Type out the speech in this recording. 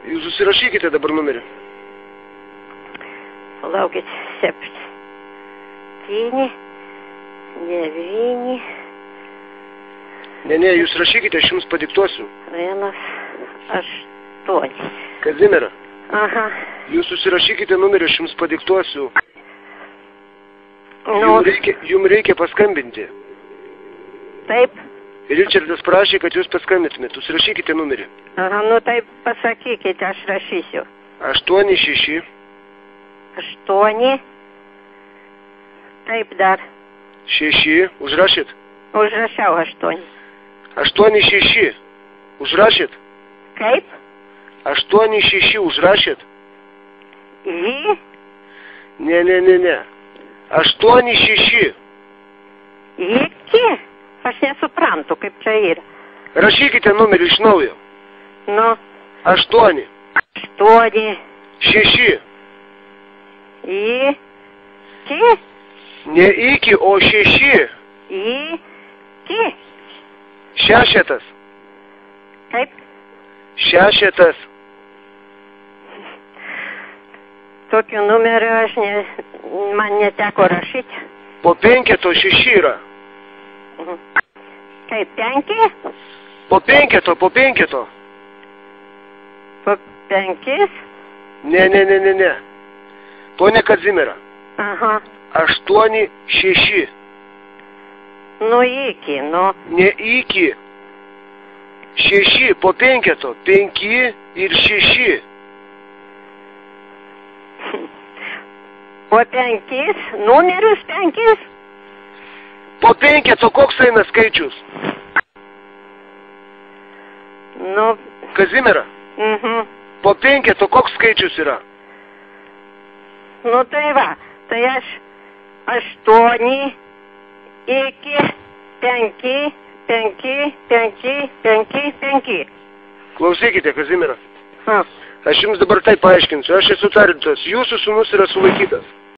Jūs susirašykite dabar numerį. Laukit, 7, 9. Ne, jūs rašykite, aš jums padiktuosiu. 1, 8. Kazimiera. Aha. Jūs susirašykite numerį, aš jums padiktuosiu. Nu, Jums reikia paskambinti. taip. Ričardas prašė, kad jūs paskambintumėte. Susirašykite numerį. Aha, nu taip pasakykite, aš rašysiu. 86. 8. Taip dar. 6. Užrašėt? Užrašiau 8. 86. Užrašėt? Kaip? 86. Užrašėt? Jį? Ne. 86. Iki? Aš nesuprantu, kaip čia yra. Rašykite numerį iš naujo. Nu. 8. 8. 6. Iki? Ne iki, o 6. Iki? 6. Kaip? 6. Tokiu numeriu man neteko rašyti. Po 5 6 yra. Kaip 5? Po 5. Po 5? Ne. Pone Kazimiera. Aha. 8 6. Nu iki, nu. Ne iki. 6 po 5. 5 ir 6. Po 5? Numerius 5? Po 5 koks eina skaičius? Nu. Kazimiera. Po 5 koks skaičius yra? Nu tai va, tai aš 8 iki 5. Klausykite, Kazimiera. Aš jums dabar taip paaiškinsiu. Aš esu tardytojas. Jūsų sūnus yra sulaikytas.